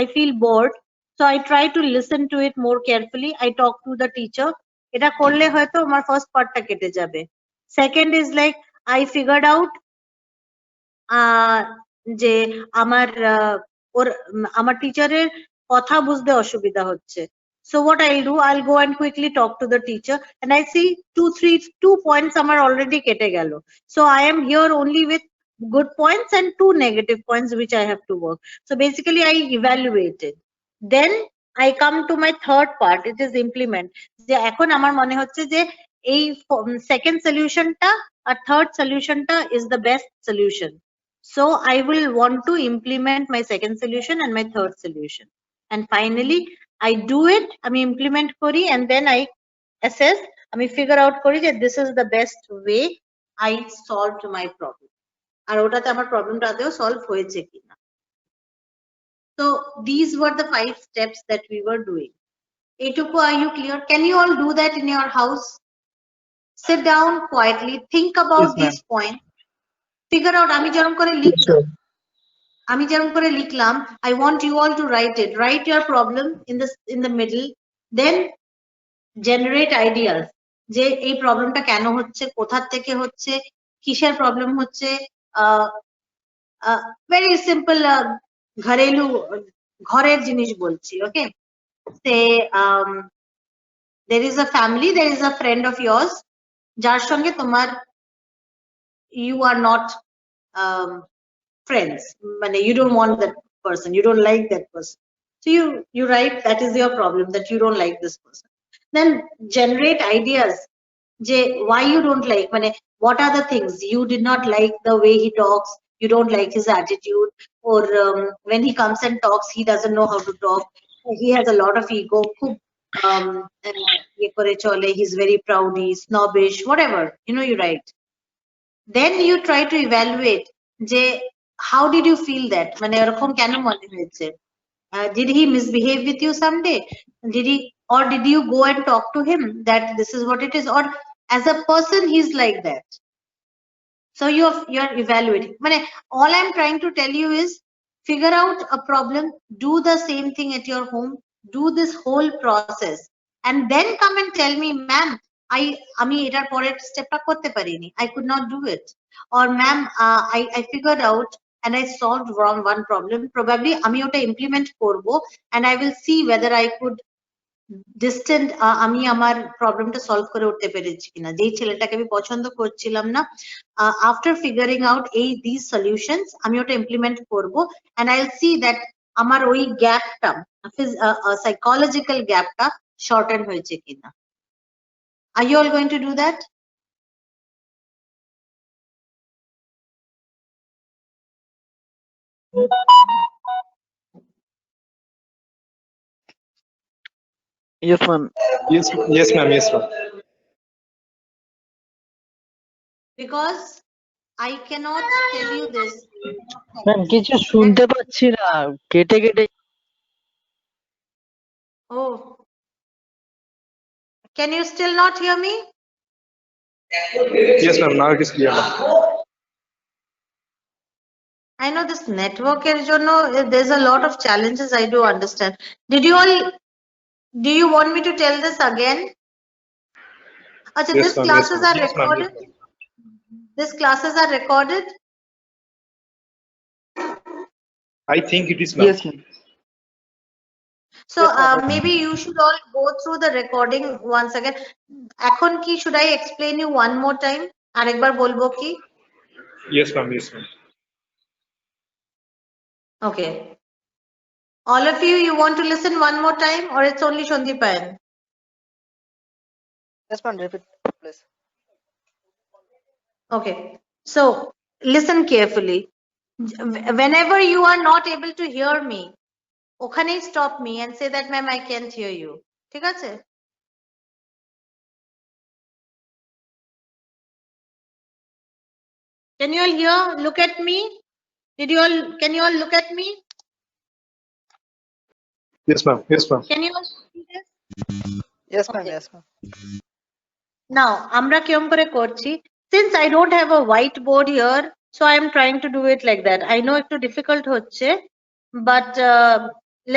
I feel bored, so I try to listen to it more carefully. I talk to the teacher এটা করলে হয়তো আমার ফার্স্ট পার্টটা কেটে যাবে। Second is like I figured out যে আমার টিচারের কথা বুঝতে অসুবিধা হচ্ছে। So what I'll do, I'll go and quickly talk to the teacher, and I see 2 points আমার already কেটে গেল. So I am here only with good points and 2 negative points which I have to work. So basically I evaluated. Then I come to my third part, it is implement. যে এখন আমার মনে হচ্ছে যে এই second solutionটা R third solutionটা is the best solution. So I will want to implement my second solution and my third solution. And finally, I do it, আমি implement করি, and then I assess, আমি figure out করি যে this is the best way I solved my problem. আর ওটাতে আমার প্রবলেমটা আদৌ solve হয়েছে কিনা। So these were the 5 steps that we were doing. Etuku, are you clear? Can you all do that in your house? Sit down quietly, think about Yes, ma'am. these points, figure out, আমি যেরকম করে লিখলাম, I want you all to write it. Write your problem in the middle, then generate ideas. যে এই প্রবলেমটা কেন হচ্ছে, কোথা থেকে হচ্ছে, কিসের প্রবলেম হচ্ছে। ভেরি সিম্পল ঘরের জিনিস বলছি, ওকে। সে there is a family, there is a friend of yours যার সঙ্গে তোমার you are not friends, মানে you don't want that person, you don't like that person. So you write that is your problem, that you don't like this person. Then generate ideas je why you don't like, মানে what are the things you did not like, the way he talks, you don't like his attitude, or when he comes and talks he doesn't know how to talk, he has a lot of ego, he's very proudy, snobbish, whatever, you write. Then you try to evaluate যে how did you feel that, মানে এরকম কেন মনে হয়েছে, did he misbehave with you someday, did you go and talk to him that this is what it is, or as a person he's like that. So you're evaluating, মানে all I'm trying to tell you is figure out a problem, do the same thing at your home, do this whole process, and then come and tell me, ma'am, আমি এটার পরের স্টেপটা করতে পারিনি, I could not do it, or ma'am, I figured out and I solved one problem, probably আমি ওটা implement করব, and I will see whether I could আমি আমার প্রবলেমটা সলভ করে উঠতে পেরেছি কিনা, যেই ছেলেটাকে আমি পছন্দ করছিলাম না, after figuring out these solutions আমি ওটা ইমপ্লিমেন্ট করব, and I'll see that আমার ওই গ্যাপটা, সাইকোলজিক্যাল গ্যাপটা শর্টেন হয়েছে কিনা। Are you all going to do that? Yes, ma'am. Yes, ma'am. Yes, ma'am. Because I cannot tell you this. Ma'am কিছু শুনতে পাচ্ছি না, কেটে কেটে। Oh, can you still not hear me? Yes, ma'am. Now it is clear, ma'am. I know this network এর জন্য there's a lot of challenges, I do understand. Do you want me to tell this again? Achha, Yes, these ma'am. classes Yes, ma'am. are Yes, ma'am. recorded? These classes are recorded? I think it is, ma'am. Yes, ma'am. So maybe you should all go through the recording once again. এখন কি should I explain you one more time? আরেকবার বলবো কি? Yes, ma'am. Yes, ma'am. Okay. All of you want to listen one more time, or it's only Shandipan? Yes, ma'am. Repeat, please. Okay. So listen carefully. Whenever you are not able to hear me, ওখানেই stop me and say that, ma'am, I can't hear you. ঠিক আছে? Can you all hear? Look at me. Can you all look at me? Yes, ma'am. Yes, ma'am. Can you all see this? Yes, ma'am. Okay. Yes, ma'am. Now, আমরা কিরম করে করছি? Since I don't have a whiteboard here, so I am trying to do it like that. I know একটু difficult হচ্ছে, but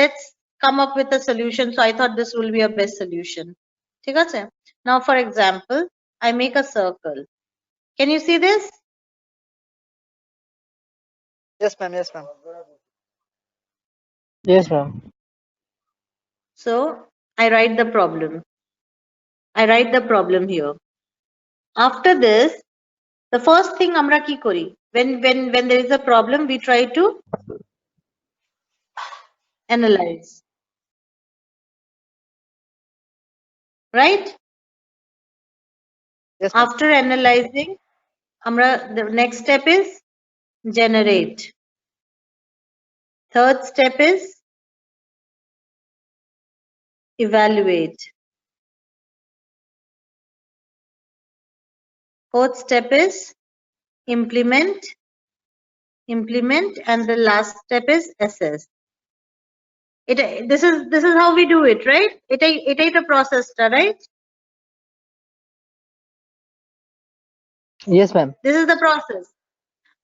let's come up with a solution. So I thought this will be a best solution. ঠিক আছে? Now, for example, I make a circle. Can you see this? Yes, ma'am. Yes, ma'am. Yes, ma'am. So I write the problem. I write the problem here. After this, the first thing amra ki kori? When there is a problem, we try to analyze. Right? Yes, ma'am. After analyzing, the next step is generate. Third step is evaluate. Fourth step is implement, and the last step is assess. This is how we do it, right? It a process, right? Yes, ma'am. This is the process.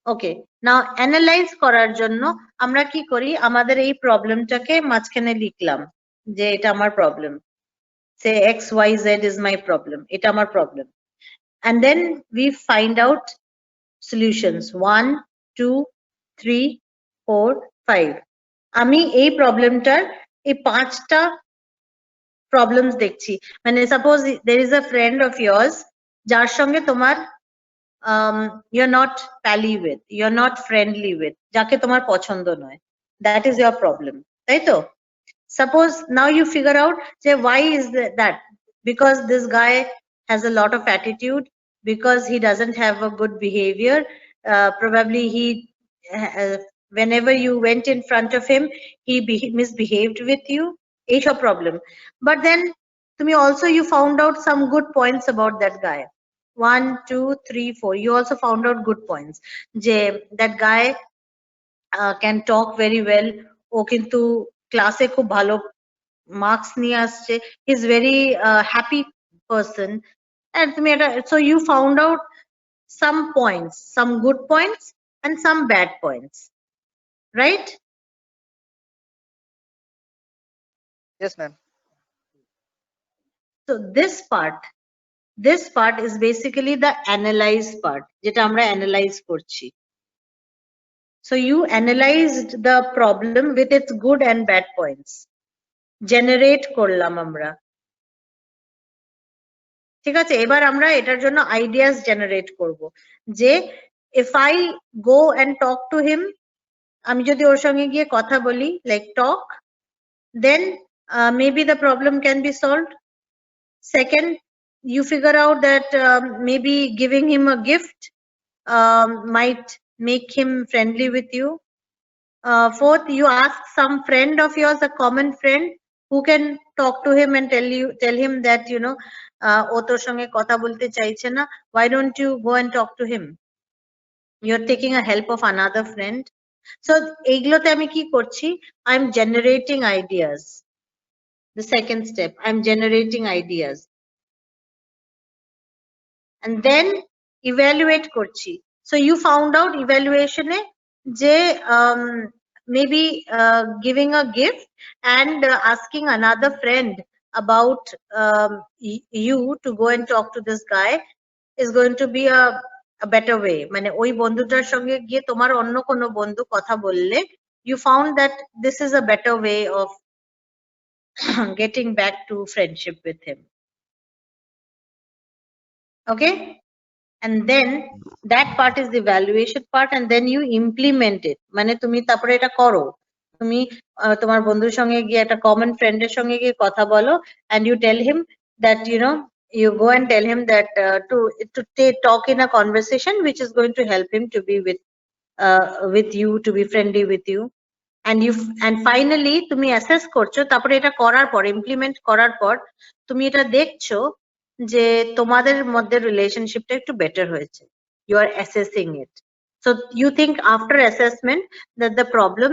Okay, now analyze করার জন্য আমরা কি করি, আমাদের এই প্রবলেমটাকে মাঝখানে লিখলাম যে এটা আমার problem, say xyz is my problem, এটা আমার problem, and then we find out solutions 1 2 3 4 5. আমি এই প্রবলেমটার এই 5টা প্রবলেমস দেখছি, মানে suppose there is a friend of yours যার সঙ্গে তোমার you're not pally with, you're not friendly with, যাকে তোমার পছন্দ নয়, that is your problem, তাই তো? Suppose now you figure out say why is that, because this guy has a lot of attitude, because he doesn't have a good behavior, probably he whenever you went in front of him he misbehaved with you, এইসব problem. But then তুমি also you found out some good points about that guy, 1 2 3 4, you also found out good points যে that guy can talk very well, ও কিন্তু ক্লাসে খুব ভালো marks নিয়ে আসছে, he is very happy person, and তুমি এটা, so you found out some points, some good points and some bad points, right? Yes, ma'am. So this part is basically the analyze part, যেটা আমরা analyze করছি. So you analyzed the problem with its good and bad points. Generate করলাম আমরা, ঠিক আছে? এবার আমরা এটার জন্য ideas generate করব যে if I go and talk to him, আমি যদি ওর সঙ্গে গিয়ে কথা বলি, like talk, then maybe the problem can be solved. Second, you figure out that maybe giving him a gift might make him friendly with you. Fourth, you ask some friend of yours, a common friend, who can talk to him and tell him that, you know, ও তোর সঙ্গে কথা বলতে চাইছে না, why don't you go and talk to him? You're taking a help of another friend. So এইগুলোতে আমি কি করছি, I'm generating ideas. The second step, I'm generating ideas. And then evaluate করছি. So you found out evaluation এ যে maybe giving a gift and asking another friend about you to go and talk to this guy is going to be a better way, মানে ওই বন্ধুটার সঙ্গে গিয়ে তোমার অন্য কোনো বন্ধু কথা বললে, you found that this is a better way of getting back to friendship with him. Okay, and then that part is the evaluation part, and then you implement it, মানে তুমি তারপরে এটা করো, তুমি তোমার বন্ধুর সঙ্গে গিয়ে একটা common friend এর সঙ্গে গিয়ে কথা বলো, and you tell him that, you know, you go and tell him that to talk in a conversation which is going to help him to be with you, to be friendly with you, and finally তুমি assess করছো, তারপরে এটা করার পর, implement করার পর তুমি এটা দেখছো যে তোমাদের মধ্যে রিলেশনশিপটা একটু বেটার হয়েছে, you are assessing it. So you think after assessment that the problem,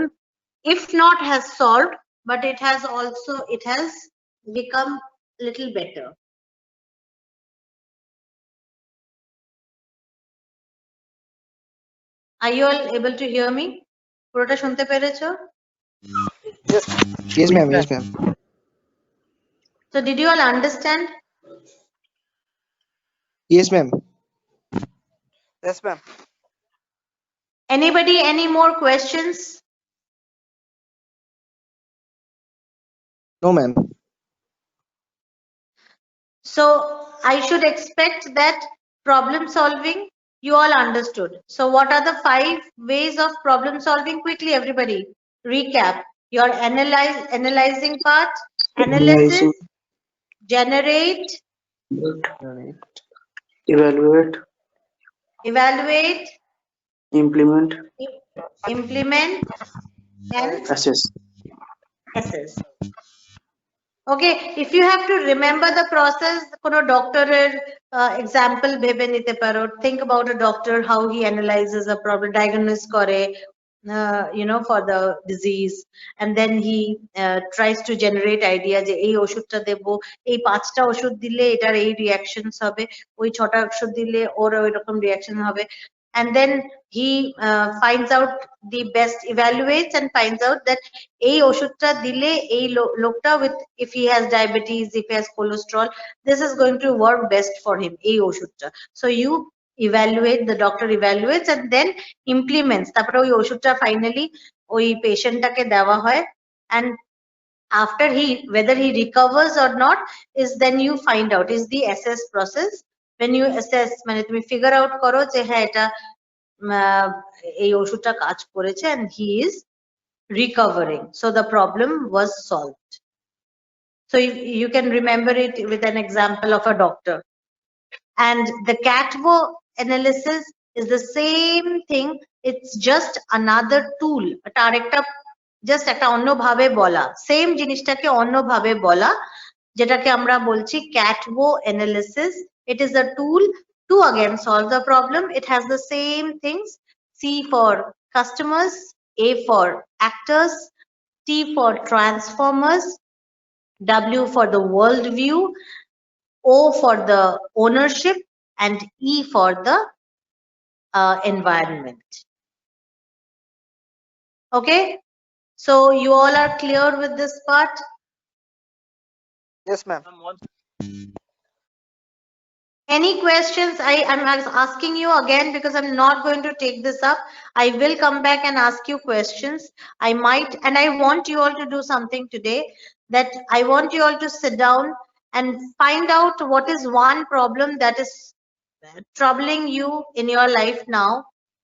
if not has solved, but it has become little better. Are you all able to hear me? পুরোটা শুনতে পেরেছো? Yes, ma'am. Yes, ma'am. So did you all understand? Yes, ma'am. Yes, ma'am. Anybody, any more questions? No, ma'am. So I should expect that problem solving you all understood. So what are the 5 ways of problem solving? Quickly, everybody, recap. Your analyzing part, analysis, generate, Evaluate, evaluate, implement, implement, and assess. assess. Okay, if you have to remember the process, কোনো ডক্টরের example ভেবে নিতে পারো. Think about a doctor, how he analyzes a problem, diagnose করে, for the disease, and then he tries to generate idea যে এই ওষুধটা দেবো, এই 5টা ওষুধ দিলে এটার এই reactions হবে, ওই 6টা ওষুধ দিলে ওর ওই রকম reaction হবে, and then he finds out the best, evaluates and finds out that এই ওষুধটা দিলে এই লোকটা with, if he has diabetes, if he has cholesterol, this is going to work best for him, এই ওষুধটা. So you evaluate, the doctor evaluates and then implements, তারপরে ওই ওষুধটা finally ওই পেশেন্টটাকে দেওয়া হয়, and after whether he recovers or not is then you find out, is the assess process. When you assess, মানে তুমি figure out করো যে হ্যাঁ এটা এই ওষুধটা কাজ করেছে and he is recovering, so the problem was solved. So you can remember it with an example of a doctor. And the CATVO analysis is the same thing, it's just another tool, আরেকটা just একটা অন্য ভাবে বলা, same জিনিসটাকে অন্য ভাবে বলা, যেটাকে আমরা বলছি CATVO analysis. It is a tool to again solve the problem. It has the same things: C for customers, A for actors, T for transformers, W for the world view, O for the ownership, and E for the environment. Okay, so you all are clear with this part? Yes, ma'am. Any questions? I'm asking you again because I'm not going to take this up. I will come back and ask you questions. I might, and I want you all to do something today, that I want you all to sit down and find out what is one problem that is troubling you in your life now,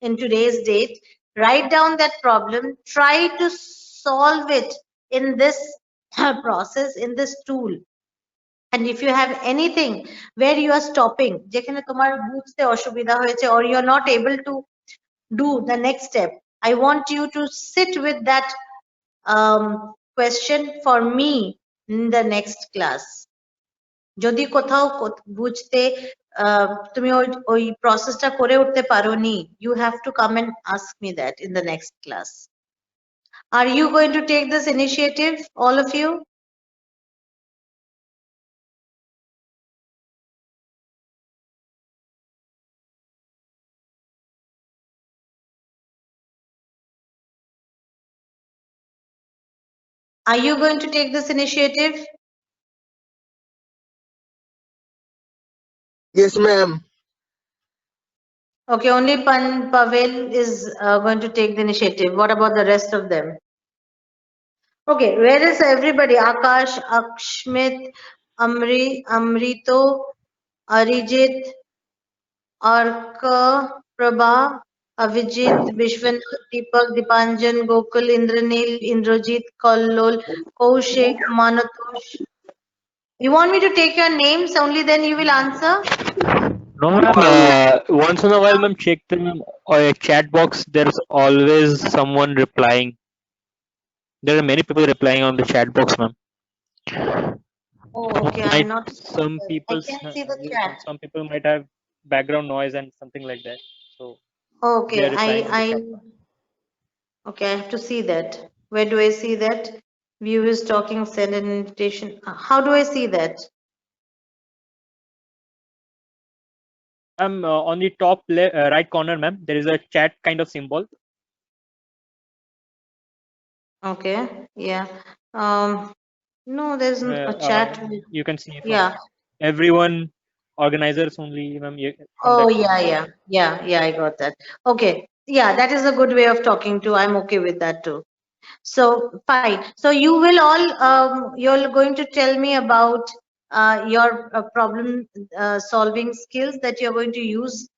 in today's date. Write down that problem, try to solve it in this process, in this tool. And if you have anything where you are stopping, যেখানে তোমার বুঝতে অসুবিধা হয়েছে, or you are not able to do the next step, I want you to sit with that question for me in the next class. যদি কোথাও বুঝতে তুমি ওই প্রসেসটা করে উঠতে পারোনি, you have to come and ask me that in the next class. Are you going to take this initiative, all of you? Are you going to take this initiative? Yes, ma'am. Okay, only Pavel is going to take the initiative. What about the rest of them? Okay, where is everybody? Akash, Akshmit, Amrito, Arijit, Arka, Prabha, Avijit, Vishwanath, Deepak, Dipanjan, Gokul, Indranil, Indrajit, Kallol, Kaushik, Manatosh. You want me to take your names, only then you will answer? No, ma'am. Once in a while, ma'am, check the chat box. There's always someone replying. There are many people replying on the chat box, ma'am. Oh, okay. I'm not. Some people. I can see the chat. Some people might have background noise and something like that. So. Okay, they are replying on the chat box. Okay, I have to see that. Where do I see that? View is talking, send an invitation. How do I see that? On the top right corner, ma'am, there is a chat kind of symbol. Okay, yeah. No, there's a chat. You can see. Yeah. Everyone organizers only, ma'am. Oh, yeah, I got that. Okay, yeah, that is a good way of talking to. I'm okay with that too. So fine. So you will all, you're going to tell me about your problem solving skills that you're going to use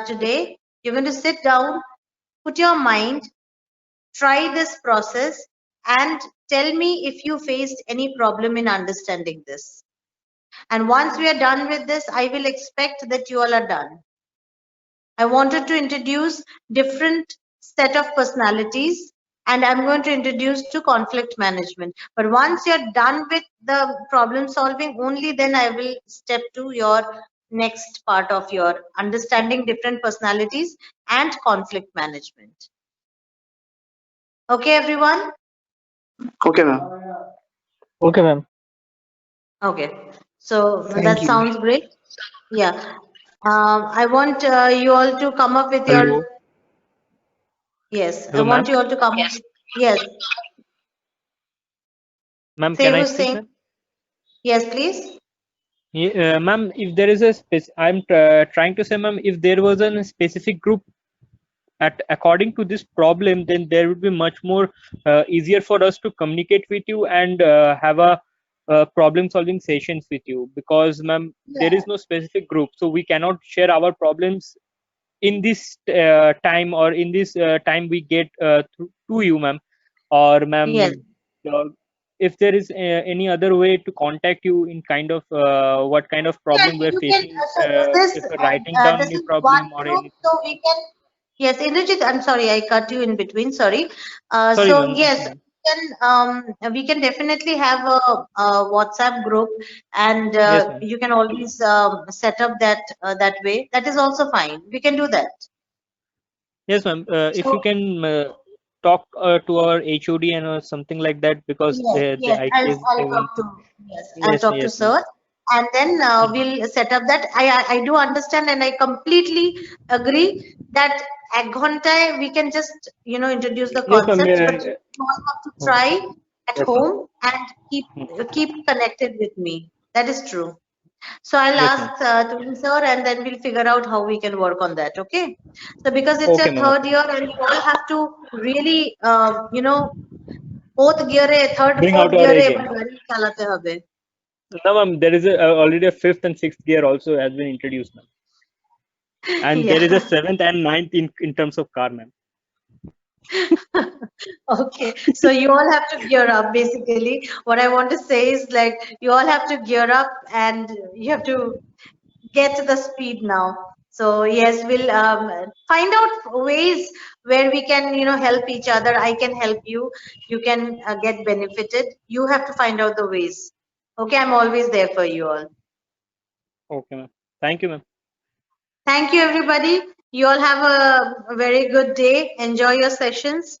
today. You're going to sit down, put your mind, try this process, and tell me if you faced any problem in understanding this. And once we are done with this, I will expect that you all are done. I wanted to introduce different set of personalities, and I'm going to introduce to conflict management. But once you're done with the problem solving, only then I will step to your next part of your understanding different personalities and conflict management. Okay, everyone? Okay, ma'am. Okay, ma'am. Okay. So Thank that you. sounds great. Yeah. I want you all to come up with your, Hello. yes, I Hello, want ma'am. you all to come up. Yes. Ma'am, Say can I who's speak, saying? ma'am? Yes, please. Ma'am, if there is a I'm trying to say, ma'am, if there was a specific group according to this problem, then there would be much more easier for us to communicate with you and have a problem solving sessions with you, because ma'am, there is no specific group, so we cannot share our problems in this time, or in this time we get to you, ma'am, or ma'am, Yes. uh, if there is any other way to contact you in kind of what kind of problem we're You can, facing, so if we're writing down this any is one problem or group, anything. so we can, yes, Indrajit, I'm sorry, I cut you in between, sorry. Sorry, So ma'am. yes, we can definitely have a WhatsApp group, and Yes, ma'am. you can always set up that that way. That is also fine. We can do that. Yes, ma'am. If So you can talk to our HOD and something like that, because yes, the yes, IT is I'll going. talk to, yes, I'll Yes, talk to yes, ma'am. sir, and then Mhm. we'll set up that. I do understand, and I completely agree that at Ghontai we can just introduce the Yes, ma'am. concepts, but you all have to Oh, try at yes, ma'am. home and keep connected with me. That is true. So I'll Yes, ma'am. ask Tulin sir, and then we'll figure out how we can work on that. Okay. So because it's Okay, your ma'am. third Okay. year, and you all have to really, fourth gear A third Bring fourth out our gear A A game. এবার গাড়ি চালাতে হবে No, ma'am. There is already a fifth and sixth gear also has been introduced, ma'am. And there is a yeah. seventh and ninth in terms of car, ma'am. Okay, so you all have to gear up. Basically what I want to say is, like, you all have to gear up and you have to get to the speed now. So yes, we'll find out ways where we can help each other. I can help you, you can get benefited. You have to find out the ways. Okay, I'm always there for you all. Okay, ma'am. Thank you, ma'am. Thank you, everybody. You all have a very good day. Enjoy your sessions.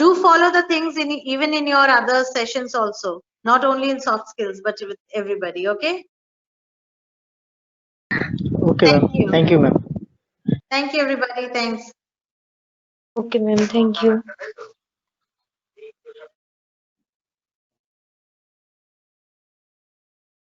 Do follow the things even in your other sessions also, not only in soft skills, but with everybody. Okay. Okay, ma'am. Thank you. Thank you, ma'am. Thank you, everybody. Thanks. Okay, ma'am. Thank you.